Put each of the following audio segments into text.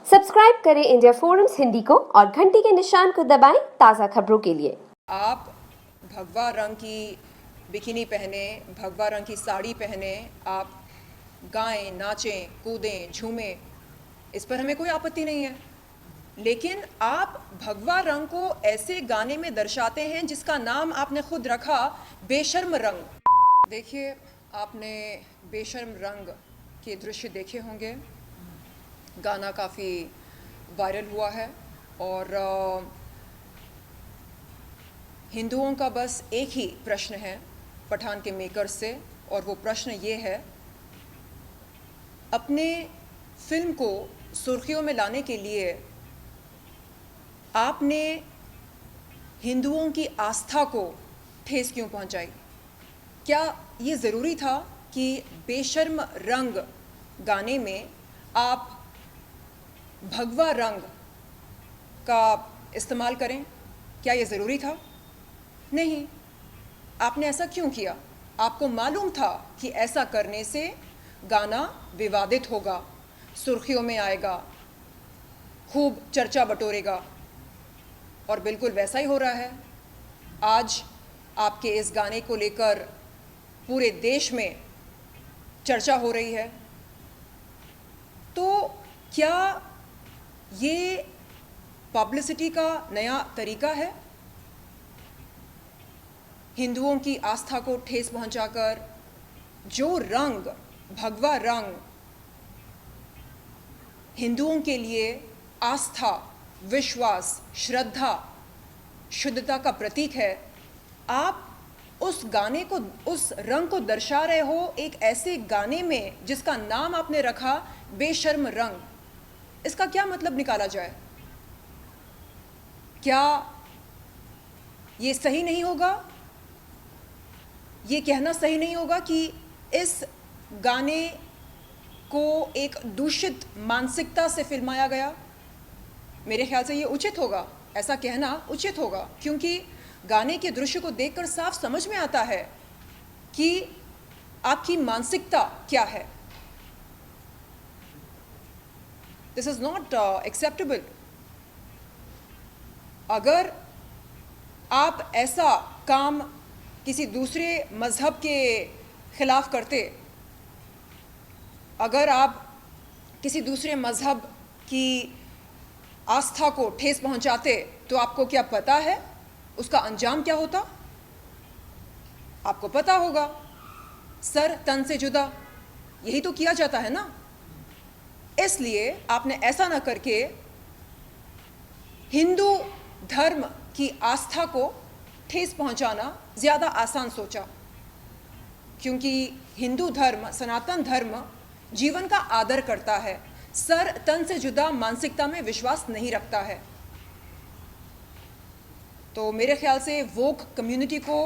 Subscribe करें India forums Hindi को और घंटी के निशान को दबाएं ताज़ा खबरों के लिए। आप भगवा रंग की बिकिनी पहने, भगवा रंग की साड़ी पहने, आप गाएं, नाचें, कूदें, झूमें, इस पर हमें कोई आपत्ति नहीं है। लेकिन आप भगवा रंग को ऐसे गाने में दर्शाते हैं जिसका नाम आपने खुद रखा, बेशर्म रंग। देखिए, आपने बेशर्म रंग के दृश्य देखे होंगे। गाना काफ़ी वायरल हुआ है और हिंदुओं का बस एक ही प्रश्न है पठान के मेकर्स से, और वो प्रश्न ये है, अपने फिल्म को सुर्खियों में लाने के लिए आपने हिंदुओं की आस्था को ठेस क्यों पहुंचाई? क्या ये ज़रूरी था कि बेशर्म रंग गाने में आप भगवा रंग का इस्तेमाल करें? क्या ये ज़रूरी था? नहीं। आपने ऐसा क्यों किया? आपको मालूम था कि ऐसा करने से गाना विवादित होगा, सुर्खियों में आएगा, खूब चर्चा बटोरेगा, और बिल्कुल वैसा ही हो रहा है। आज आपके इस गाने को लेकर पूरे देश में चर्चा हो रही है। तो क्या ये पब्लिसिटी का नया तरीका है? हिंदुओं की आस्था को ठेस पहुंचाकर जो रंग, भगवा रंग, हिंदुओं के लिए आस्था, विश्वास, श्रद्धा, शुद्धता का प्रतीक है, आप उस गाने को, उस रंग को दर्शा रहे हो एक ऐसे गाने में जिसका नाम आपने रखा बेशर्म रंग। इसका क्या मतलब निकाला जाए? क्या ये सही नहीं होगा? ये कहना सही नहीं होगा कि इस गाने को एक दूषित मानसिकता से फिल्माया गया? मेरे ख्याल से ये उचित होगा, ऐसा कहना उचित होगा, क्योंकि गाने के दृश्य को देखकर साफ समझ में आता है कि आपकी मानसिकता क्या है। This is not acceptable. अगर आप ऐसा काम किसी दूसरे मज़हब के ख़िलाफ़ करते, अगर आप किसी दूसरे मज़हब की आस्था को ठेस पहुंचाते, तो आपको क्या पता है उसका अंजाम क्या होता? आपको पता होगा, सर तन से जुदा, यही तो किया जाता है ना। इसलिए आपने ऐसा ना करके हिंदू धर्म की आस्था को ठेस पहुंचाना ज़्यादा आसान सोचा, क्योंकि हिंदू धर्म, सनातन धर्म जीवन का आदर करता है, सर तन से जुदा मानसिकता में विश्वास नहीं रखता है। तो मेरे ख्याल से वोक कम्युनिटी को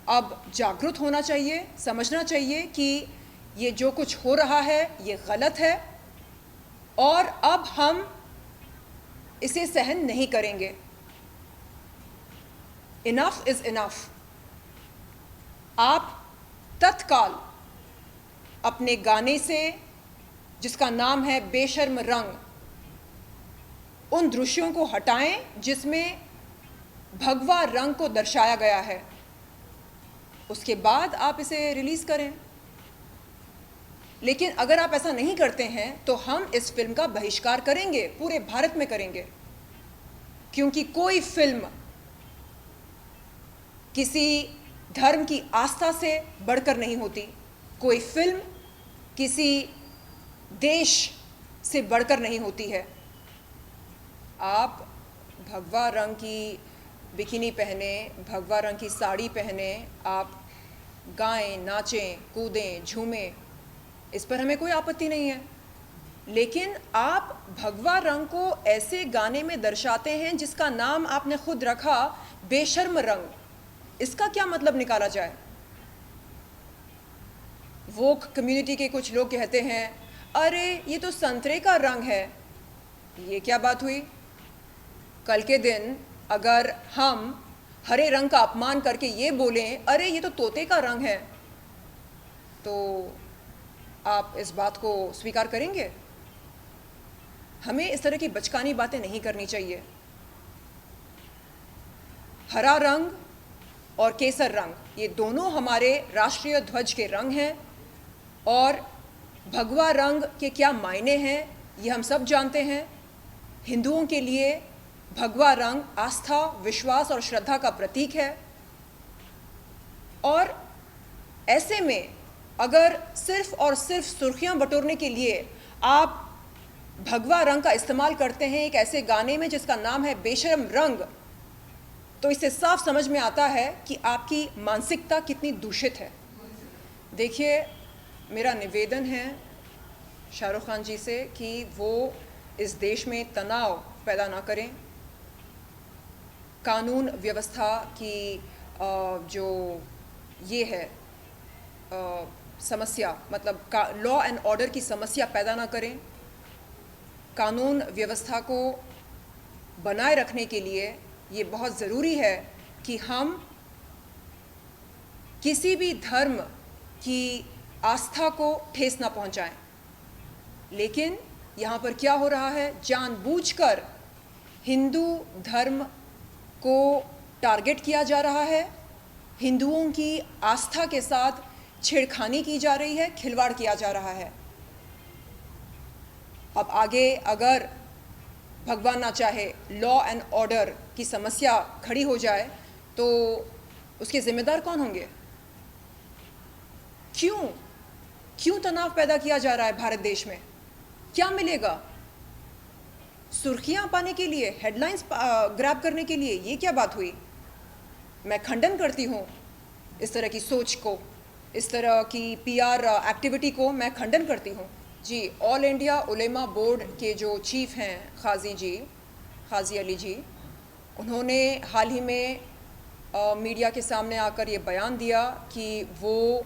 अब जागरूक होना चाहिए, समझना चाहिए कि ये जो कुछ हो रहा है ये गलत है, और अब हम इसे सहन नहीं करेंगे। Enough is enough. आप तत्काल अपने गाने से, जिसका नाम है बेशर्म रंग, उन दृश्यों को हटाएं जिसमें भगवा रंग को दर्शाया गया है। उसके बाद आप इसे रिलीज करें। लेकिन अगर आप ऐसा नहीं करते हैं तो हम इस फिल्म का बहिष्कार करेंगे, पूरे भारत में करेंगे, क्योंकि कोई फिल्म किसी धर्म की आस्था से बढ़कर नहीं होती, कोई फिल्म किसी देश से बढ़कर नहीं होती है। आप भगवा रंग की बिकिनी पहने, भगवा रंग की साड़ी पहने, आप गाएं, नाचें, कूदें, झूमें, इस पर हमें कोई आपत्ति नहीं है। लेकिन आप भगवा रंग को ऐसे गाने में दर्शाते हैं जिसका नाम आपने खुद रखा, बेशर्म रंग, इसका क्या मतलब निकाला जाए? वोक कम्युनिटी के कुछ लोग कहते हैं, अरे ये तो संतरे का रंग है। ये क्या बात हुई? कल के दिन अगर हम हरे रंग का अपमान करके ये बोलें, अरे ये तो तोते का रंग है, तो आप इस बात को स्वीकार करेंगे? हमें इस तरह की बचकानी बातें नहीं करनी चाहिए। हरा रंग और केसर रंग ये दोनों हमारे राष्ट्रीय ध्वज के रंग हैं, और भगवा रंग के क्या मायने हैं ये हम सब जानते हैं। हिंदुओं के लिए भगवा रंग आस्था, विश्वास और श्रद्धा का प्रतीक है, और ऐसे में अगर सिर्फ और सिर्फ सुर्खियां बटोरने के लिए आप भगवा रंग का इस्तेमाल करते हैं एक ऐसे गाने में जिसका नाम है बेशर्म रंग, तो इससे साफ समझ में आता है कि आपकी मानसिकता कितनी दूषित है। देखिए, मेरा निवेदन है शाहरुख खान जी से कि वो इस देश में तनाव पैदा ना करें। कानून व्यवस्था की जो ये है समस्या, मतलब लॉ एंड ऑर्डर की समस्या पैदा ना करें। कानून व्यवस्था को बनाए रखने के लिए ये बहुत ज़रूरी है कि हम किसी भी धर्म की आस्था को ठेस ना पहुंचाएं। लेकिन यहाँ पर क्या हो रहा है, जानबूझकर हिंदू धर्म को टारगेट किया जा रहा है, हिंदुओं की आस्था के साथ छेड़खानी की जा रही है, खिलवाड़ किया जा रहा है। अब आगे अगर भगवान ना चाहे लॉ एंड ऑर्डर की समस्या खड़ी हो जाए तो उसके जिम्मेदार कौन होंगे? क्यों तनाव पैदा किया जा रहा है भारत देश में? क्या मिलेगा? सुर्खियां पाने के लिए, हेडलाइंस ग्रैब करने के लिए? ये क्या बात हुई? मैं खंडन करती हूँ इस तरह की सोच को, इस तरह की पीआर एक्टिविटी को मैं खंडन करती हूँ। जी, ऑल इंडिया उलेमा बोर्ड के जो चीफ हैं काजी अली जी, उन्होंने हाल ही में मीडिया के सामने आकर ये बयान दिया कि वो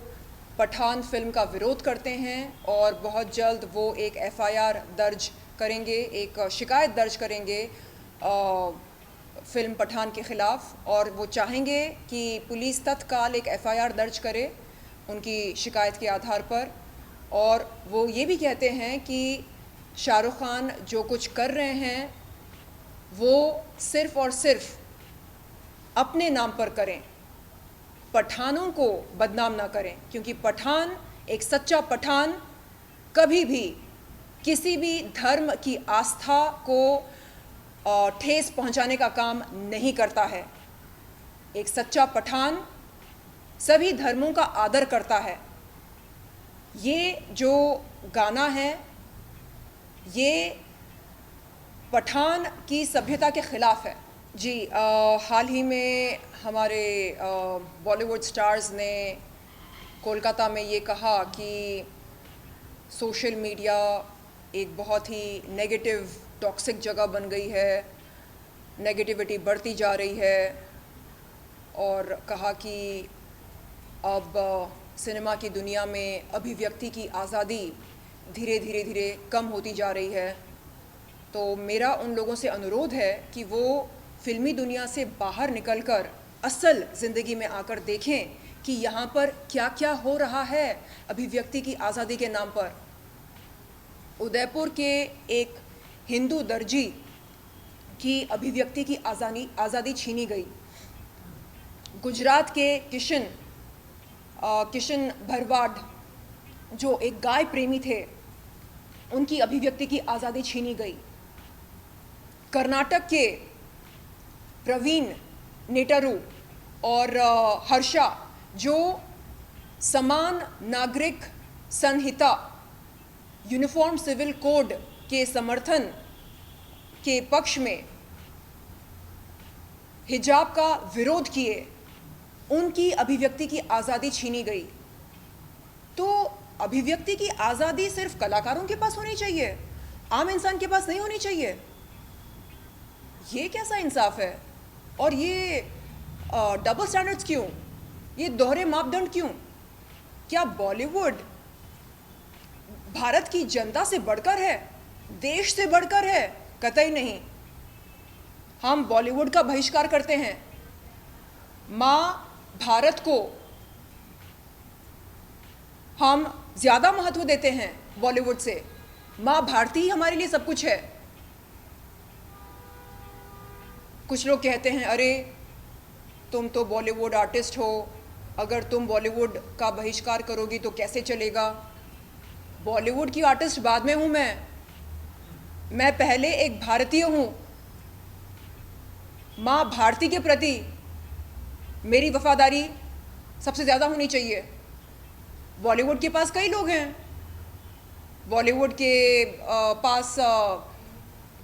पठान फिल्म का विरोध करते हैं और बहुत जल्द वो एक एफआईआर दर्ज करेंगे, एक शिकायत दर्ज करेंगे फिल्म पठान के ख़िलाफ़, और वो चाहेंगे कि पुलिस तत्काल एक एफआईआर दर्ज करे उनकी शिकायत के आधार पर। और वो ये भी कहते हैं कि शाहरुख खान जो कुछ कर रहे हैं वो सिर्फ़ और सिर्फ अपने नाम पर करें, पठानों को बदनाम ना करें, क्योंकि पठान, एक सच्चा पठान कभी भी किसी भी धर्म की आस्था को ठेस पहुंचाने का काम नहीं करता है। एक सच्चा पठान सभी धर्मों का आदर करता है। ये जो गाना है ये पठान की सभ्यता के ख़िलाफ़ है। जी, हाल ही में हमारे बॉलीवुड स्टार्स ने कोलकाता में ये कहा कि सोशल मीडिया एक बहुत ही नेगेटिव, टॉक्सिक जगह बन गई है, नेगेटिविटी बढ़ती जा रही है, और कहा कि अब सिनेमा की दुनिया में अभिव्यक्ति की आज़ादी धीरे धीरे कम होती जा रही है। तो मेरा उन लोगों से अनुरोध है कि वो फिल्मी दुनिया से बाहर निकलकर असल ज़िंदगी में आकर देखें कि यहाँ पर क्या क्या हो रहा है अभिव्यक्ति की आज़ादी के नाम पर। उदयपुर के एक हिंदू दर्जी की अभिव्यक्ति की आज़ादी छीनी गई। गुजरात के किशन भरवाड जो एक गाय प्रेमी थे, उनकी अभिव्यक्ति की आज़ादी छीनी गई। कर्नाटक के प्रवीण नेटरू और हर्षा जो समान नागरिक संहिता, यूनिफॉर्म सिविल कोड के समर्थन के पक्ष में हिजाब का विरोध किए, उनकी अभिव्यक्ति की आज़ादी छीनी गई। तो अभिव्यक्ति की आज़ादी सिर्फ कलाकारों के पास होनी चाहिए, आम इंसान के पास नहीं होनी चाहिए? ये कैसा इंसाफ है? और ये डबल स्टैंडर्ड्स क्यों? ये दोहरे मापदंड क्यों? क्या बॉलीवुड भारत की जनता से बढ़कर है, देश से बढ़कर है? कतई नहीं। हम बॉलीवुड का बहिष्कार करते हैं। माँ भारत को हम ज़्यादा महत्व देते हैं बॉलीवुड से। माँ भारती ही हमारे लिए सब कुछ है। कुछ लोग कहते हैं अरे तुम तो बॉलीवुड आर्टिस्ट हो, अगर तुम बॉलीवुड का बहिष्कार करोगी तो कैसे चलेगा। बॉलीवुड की आर्टिस्ट बाद में हूँ मैं पहले एक भारतीय हूँ। माँ भारती के प्रति मेरी वफादारी सबसे ज़्यादा होनी चाहिए। बॉलीवुड के पास कई लोग हैं, बॉलीवुड के पास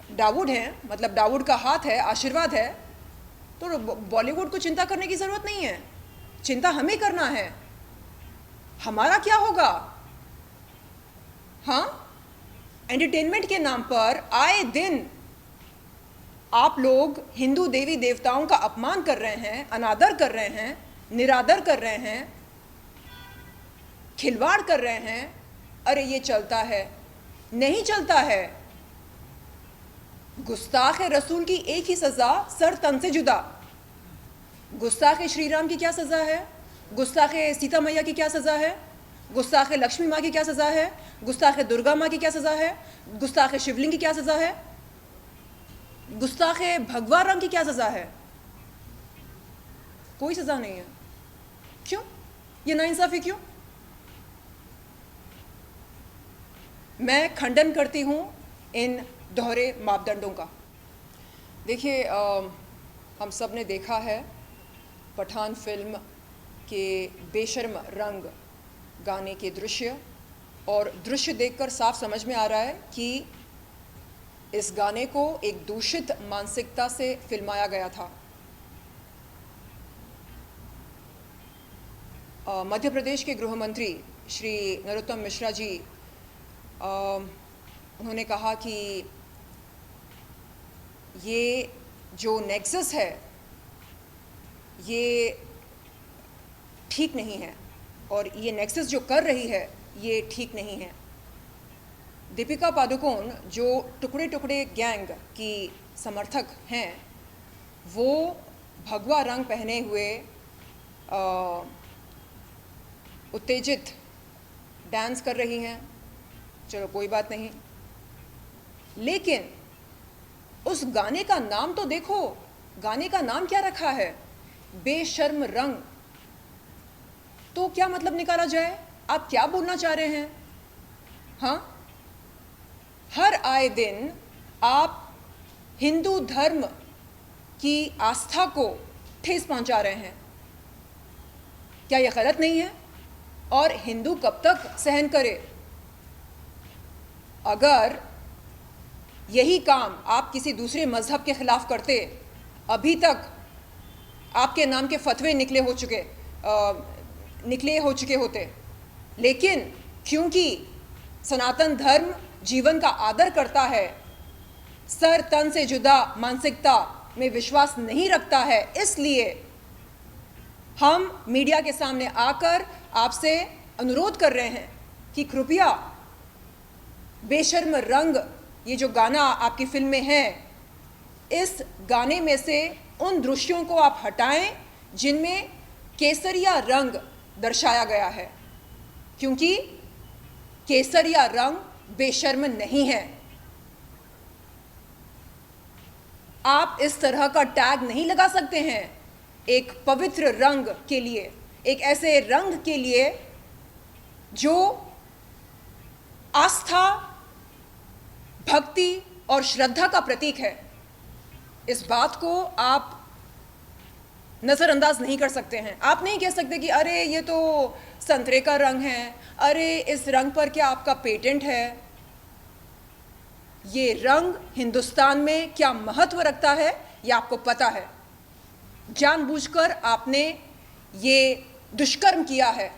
दाऊद हैं, मतलब दाऊद का हाथ है, आशीर्वाद है, तो बॉलीवुड को चिंता करने की ज़रूरत नहीं है। चिंता हमें करना है, हमारा क्या होगा। हाँ, एंटरटेनमेंट के नाम पर आए दिन आप लोग हिंदू देवी देवताओं का अपमान कर रहे हैं, अनादर कर रहे हैं, निरादर कर रहे हैं, खिलवाड़ कर रहे हैं। अरे ये चलता है? नहीं चलता है। गुस्ताख रसूल की एक ही सज़ा, सर तन से जुदा। गुस्ताख श्री राम की क्या सज़ा है? गुस्ताख सीता मैया की क्या सज़ा है? गुस्ताख लक्ष्मी माँ की क्या सज़ा है? गुस्ताख दुर्गा माँ की क्या सज़ा है? गुस्ताख शिवलिंग की क्या सज़ा है? गुस्ताख भगवा रंग की क्या सज़ा है? कोई सज़ा नहीं है। क्यों ये नाइंसाफ़ी क्यों? मैं खंडन करती हूँ इन दोहरे मापदंडों का। देखिए, हम सब ने देखा है पठान फिल्म के बेशर्म रंग गाने के दृश्य, और दृश्य देखकर साफ समझ में आ रहा है कि इस गाने को एक दूषित मानसिकता से फिल्माया गया था। मध्य प्रदेश के गृह मंत्री श्री नरोत्तम मिश्रा जी, उन्होंने कहा कि ये जो नेक्सस है ये ठीक नहीं है, और ये नेक्सस जो कर रही है ये ठीक नहीं है। दीपिका पादुकोण जो टुकड़े टुकड़े गैंग की समर्थक हैं, वो भगवा रंग पहने हुए उत्तेजित डांस कर रही हैं। चलो कोई बात नहीं, लेकिन उस गाने का नाम तो देखो। गाने का नाम क्या रखा है? बेशर्म रंग। तो क्या मतलब निकाला जाए? आप क्या बोलना चाह रहे हैं? हाँ, हर आए दिन आप हिंदू धर्म की आस्था को ठेस पहुंचा रहे हैं। क्या यह गलत नहीं है? और हिंदू कब तक सहन करे? अगर यही काम आप किसी दूसरे मज़हब के ख़िलाफ़ करते, अभी तक आपके नाम के फतवे निकले हो चुके होते। लेकिन क्योंकि सनातन धर्म जीवन का आदर करता है, सर तन से जुदा मानसिकता में विश्वास नहीं रखता है, इसलिए हम मीडिया के सामने आकर आपसे अनुरोध कर रहे हैं कि कृपया बेशर्म रंग, ये जो गाना आपकी फिल्म में है, इस गाने में से उन दृश्यों को आप हटाएं जिनमें केसरिया रंग दर्शाया गया है, क्योंकि केसरिया रंग बेशर्म नहीं है। आप इस तरह का टैग नहीं लगा सकते हैं एक पवित्र रंग के लिए, एक ऐसे रंग के लिए जो आस्था, भक्ति और श्रद्धा का प्रतीक है। इस बात को आप नज़रअंदाज नहीं कर सकते हैं। आप नहीं कह सकते कि अरे ये तो संतरे का रंग है, अरे इस रंग पर क्या आपका पेटेंट है। ये रंग हिंदुस्तान में क्या महत्व रखता है ये आपको पता है। जानबूझकर आपने ये दुष्कर्म किया है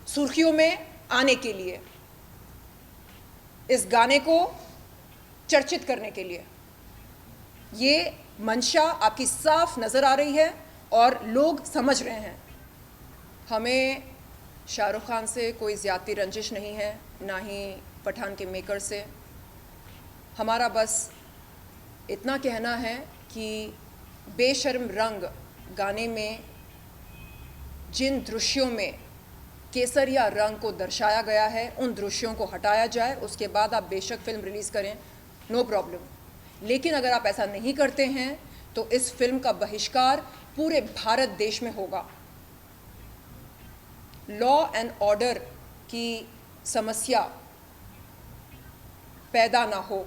सुर्खियों में आने के लिए, इस गाने को चर्चित करने के लिए। ये मंशा आपकी साफ नज़र आ रही है और लोग समझ रहे हैं। हमें शाहरुख खान से कोई ज़्यादती रंजिश नहीं है, ना ही पठान के मेकर से। हमारा बस इतना कहना है कि बेशर्म रंग गाने में जिन दृश्यों में केसरिया रंग को दर्शाया गया है, उन दृश्यों को हटाया जाए। उसके बाद आप बेशक फिल्म रिलीज़ करें, नो प्रॉब्लम। लेकिन अगर आप ऐसा नहीं करते हैं तो इस फिल्म का बहिष्कार पूरे भारत देश में होगा। लॉ एंड ऑर्डर की समस्या पैदा ना हो,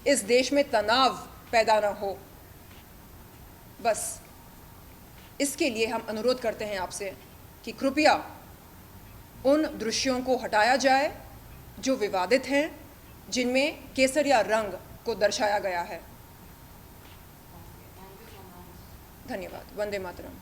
इस देश में तनाव पैदा ना हो, बस इसके लिए हम अनुरोध करते हैं आपसे कि कृपया उन दृश्यों को हटाया जाए जो विवादित हैं, जिनमें केसरिया रंग को दर्शाया गया है। धन्यवाद। वंदे मातरम।